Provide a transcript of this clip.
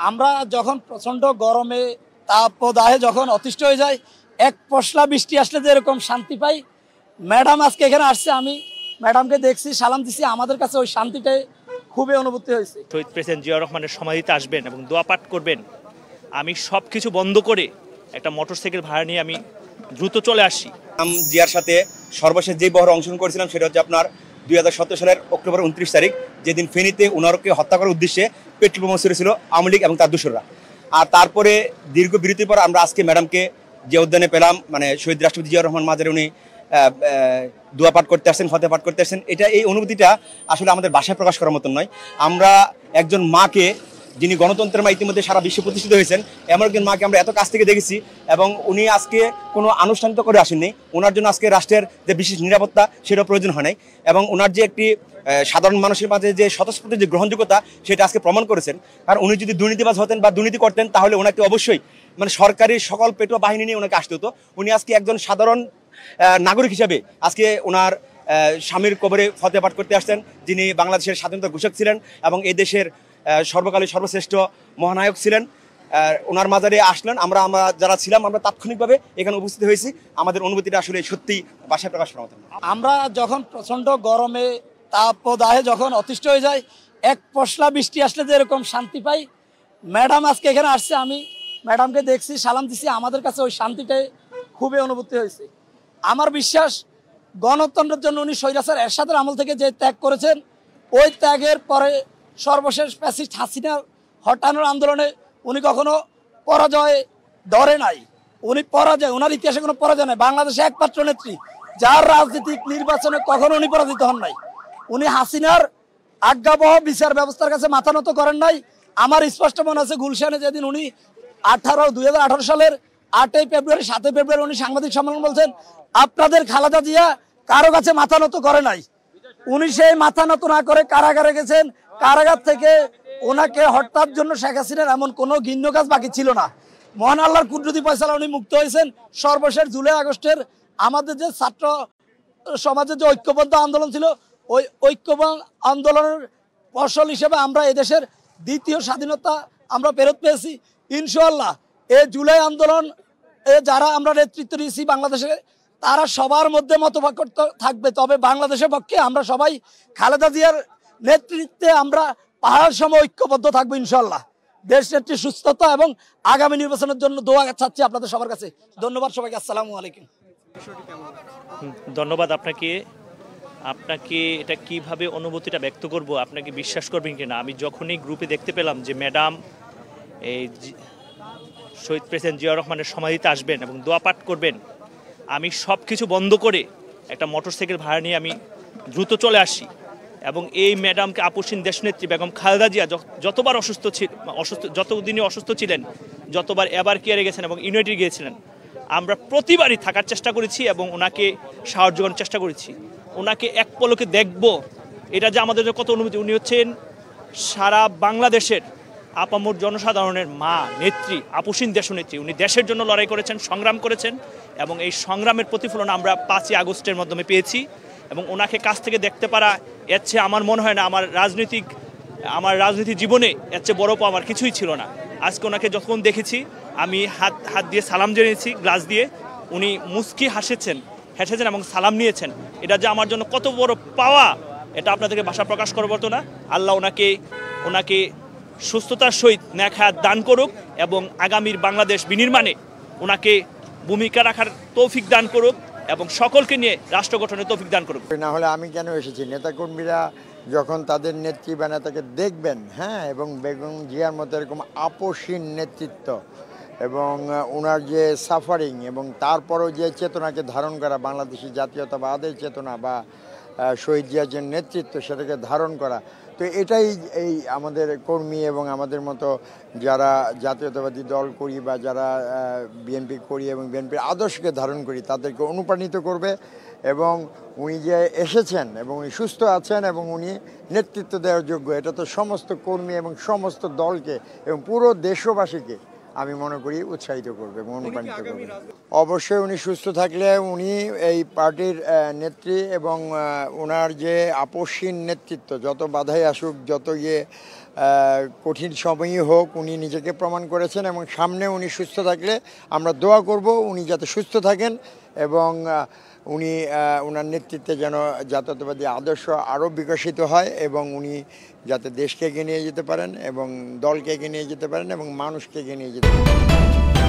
আমরা যখন প্রচন্ড গরমে তাপদাহে যখন অতিষ্ঠ হয়ে যায়, এক পশলা বৃষ্টি আসলে যেরকম শান্তি পাই, ম্যাডাম আজকে এখানে আসছে, আমি ম্যাডামকে দেখছি, সালাম দিছি, আমাদের কাছে ওই শান্তিটাই খুবই অনুভূতি হয়েছে। শহীদ প্রেসিডেন্ট জিয়াউর রহমানের সমাধিতে আসবেন এবং দোয়া পাঠ করবেন। আমি সব কিছু বন্ধ করে একটা মোটরসাইকেল ভাড়া নিয়ে আমি দ্রুত চলে আসি। জিয়ার সাথে সর্বশেষ যে বহরে অংশগ্রহণ করেছিলাম সেটা হচ্ছে আপনার 2017 সালের অক্টোবর 29 তারিখ, যেদিন ফেনীতে ওনারকে হত্যা করার উদ্দেশ্যে পেট্রোল বোমা ছুড়েছিল আওয়ামী লীগ এবং তার দোসররা। আর তারপরে দীর্ঘ বিরতির পর আমরা আজকে ম্যাডামকে যে উদ্যানে পেলাম, মানে শহীদ রাষ্ট্রপতি জিয়াউর রহমান মাজারে উনি দোয়া পাঠ করতে আসছেন, ফতেহ পাঠ করতে আসছেন। এই অনুভূতিটা আসলে আমাদের ভাষায় প্রকাশ করার মতন নয়। আমরা একজন মাকে, যিনি গণতন্ত্রের মা, ইতিমধ্যে সারা বিশ্বে প্রতিষ্ঠিত হয়েছেন, এমন একজন মাকে আমরা এত কাছ থেকে দেখেছি। এবং উনি আজকে কোনো আনুষ্ঠানিক করে আসেননি, ওনার জন্য আজকে রাষ্ট্রের যে বিশেষ নিরাপত্তা সেটা প্রয়োজন হয় নাই। এবং ওনার যে একটি সাধারণ মানুষের মাঝে যে স্বতঃস্ফূর্ত যে গ্রহণযোগ্যতা, সেটা আজকে প্রমাণ করেছেন। কারণ উনি যদি দুর্নীতিবাজ হতেন বা দুর্নীতি করতেন, তাহলে ওনাকে অবশ্যই মানে সরকারি সকল পেটোয়া বাহিনী নিয়ে ওনাকে আসতে হতো। উনি আজকে একজন সাধারণ নাগরিক হিসাবে আজকে ওনার স্বামীর কবরে ফতেহ পাঠ করতে আসছেন, যিনি বাংলাদেশের স্বাধীনতা ঘোষক ছিলেন এবং এই দেশের সর্বকালের সর্বশ্রেষ্ঠ মহানায়ক ছিলেন। ওনার মাজারে আসলেন, আমরা যারা ছিলাম আমরা তাৎক্ষণিকভাবে এখানে উপস্থিত হয়েছি। আমাদের অনুভূতিটা আসলে সত্যি ভাষায় প্রকাশ করার মতো। আমরা যখন প্রচন্ড গরমে তাপদাহে যখন অতিষ্ঠ হয়ে যায়, এক পশলা বৃষ্টি আসলে যেরকম শান্তি পাই, ম্যাডাম আজকে এখানে আসছে, আমি ম্যাডামকে দেখছি, সালাম দিছি, আমাদের কাছে ওই শান্তিটাই খুবই অনুভূতি হয়েছে। আমার বিশ্বাস, গণতন্ত্রের জন্য উনি স্বৈরাচার এরশাদের আমল থেকে যে ত্যাগ করেছেন, ওই ত্যাগের পরে সর্বশেষ ফ্যাসিস্ট হাসিনা হটানোর আন্দোলনে উনি কখনো পরাজয় ধরে নাই। উনি পরাজয়, ওনার ইতিহাসে কোনো পরাজয় নাই। বাংলাদেশে একমাত্র নেত্রী যার রাজনৈতিক নির্বাচনে কখনো উনি পরাজিত হন নাই। উনি হাসিনার আজ্ঞাবহ বিচার ব্যবস্থার কাছে মাথা নত করেন নাই। আমার স্পষ্ট মনে আছে, গুলশানে যেদিন উনি 2018 সালের 8ই ফেব্রুয়ারি 7ই ফেব্রুয়ারি উনি সাংবাদিক সম্মেলন বলছেন, আপনাদের খালেদা জিয়া কারো কাছে মাথা নত করে নাই। উনি সেই মাথা নত না করে কারাগারে গেছেন। কারাগার থেকে ওনাকে হত্যার জন্য শেখ হাসিনার এমন কোনো ঘৃণ্য কাজ বাকি ছিল না। মহান আল্লাহর কুদরতি ফয়সালা উনি মুক্ত হয়েছেন। সর্বশেষ জুলাই আগস্টের আমাদের যে ছাত্র সমাজের যে ঐক্যবদ্ধ আন্দোলন ছিল, ওই ঐক্যবদ্ধ আন্দোলনের ফসল হিসেবে আমরা এদেশের দ্বিতীয় স্বাধীনতা আমরা ফেরত পেয়েছি। ইনশাআল্লাহ এই জুলাই আন্দোলন যারা আমরা নেতৃত্ব দিয়েছি বাংলাদেশে, তারা সবার মধ্যে মতপার্থক্য থাকবে, তবে বাংলাদেশের পক্ষে আমরা সবাই খালেদা জিয়ার নেতৃত্বে আমরা পাহাড় সময় ঐক্যবদ্ধ থাকবো ইনশাআল্লাহ। দেশ নেত্রী সুস্থতা এবং আগামী নির্বাচনের জন্য দোয়া চাচ্ছি আপনাদের সবার কাছে। ধন্যবাদ সবাইকে। আসসালামু আলাইকুম। ধন্যবাদ আপনাকে। এটা কিভাবে অনুভূতিটা ব্যক্ত করব, আপনাকে বিশ্বাস করবেন কিনা, আমি যখনই গ্রুপে দেখতে পেলাম যে ম্যাডাম এই শহীদ প্রেসিডেন্ট জিয়াউর রহমানের সমাধিতে আসবেন এবং দোয়া পাঠ করবেন, আমি সব কিছু বন্ধ করে একটা মোটরসাইকেল ভাড়া নিয়ে আমি দ্রুত চলে আসি। এবং এই ম্যাডামকে আপসীন দেশনেত্রী বেগম খালেদা জিয়া যতবার যতদিনই অসুস্থ ছিলেন, যতবার এবার কেয়ারে গেছেন এবং ইউনাইটেড গিয়েছিলেন, আমরা প্রতিবারই থাকার চেষ্টা করেছি এবং ওনাকে সাহায্য করার চেষ্টা করেছি। ওনাকে এক পলকে দেখব, এটা যে আমাদের কত অনুভূতি। উনি হচ্ছেন সারা বাংলাদেশের আপামর জনসাধারণের মা, নেত্রী, আপসীন দেশনেত্রী। উনি দেশের জন্য লড়াই করেছেন, সংগ্রাম করেছেন এবং এই সংগ্রামের প্রতিফলন আমরা 5ই আগস্টের মাধ্যমে পেয়েছি। এবং ওনাকে কাছ থেকে দেখতে পারা, এর চেয়ে আমার মনে হয় না আমার রাজনীতি জীবনে এর চেয়ে বড় পাওয়া আমার কিছুই ছিল না। আজকে ওনাকে যখন দেখেছি আমি হাত দিয়ে সালাম জানিয়েছি, গ্লাস দিয়ে। উনি মুস্কি হেসেছেন এবং সালাম নিয়েছেন। এটা যে আমার জন্য কত বড় পাওয়া, এটা আপনাদেরকে ভাষা প্রকাশ করবো না। আল্লাহ ওনাকে সুস্থতার সহিত নেক হায়াত দান করুক এবং আগামীর বাংলাদেশ বিনির্মাণে ওনাকে ভূমিকা রাখার তৌফিক দান করুক এবং সকলকে নিয়ে রাষ্ট্র গঠনের তৌফিক দান করুক। না হলে আমি কেন এসেছি, নেতাকর্মীরা যখন তাদের নেত্রী বা নেতাকে দেখবেন, হ্যাঁ, এবং বেগম জিয়ার মতো এরকম আপসীন নেতৃত্ব এবং ওনার যে সাফারিং এবং তারপরও যে চেতনাকে ধারণ করা, বাংলাদেশি জাতীয়তাবাদের চেতনা বা শহীদ জিয়ার যে নেতৃত্ব সেটাকে ধারণ করা, তো এটাই এই আমাদের কর্মী এবং আমাদের মতো যারা জাতীয়তাবাদী দল করি বা যারা বিএনপি করি এবং বিএনপির আদর্শকে ধারণ করি তাদেরকে অনুপ্রাণিত করবে। এবং উনি যে এসেছেন এবং উনি সুস্থ আছেন এবং উনি নেতৃত্ব দেওয়ার যোগ্য, এটা তো সমস্ত কর্মী এবং সমস্ত দলকে এবং পুরো দেশবাসীকে আমি মনে করি উৎসাহিত করবে এবং অনুপ্রাণিত করবে। অবশ্যই উনি সুস্থ থাকলে উনি এই পার্টির নেত্রী এবং ওনার যে আপসীন নেতৃত্ব, যত বাধাই আসুক, যত কঠিন সময়ই হোক উনি নিজেকে প্রমাণ করেছেন এবং সামনে উনি সুস্থ থাকলে আমরা দোয়া করব উনি যাতে সুস্থ থাকেন এবং উনি ওনার নেতৃত্বে যেন জাতীয়তাবাদী আদর্শ আরও বিকশিত হয় এবং উনি যাতে দেশকে এগিয়ে নিয়ে যেতে পারেন এবং দলকে এগিয়ে নিয়ে যেতে পারেন এবং মানুষকে এগিয়ে নিয়ে যেতে পারেন।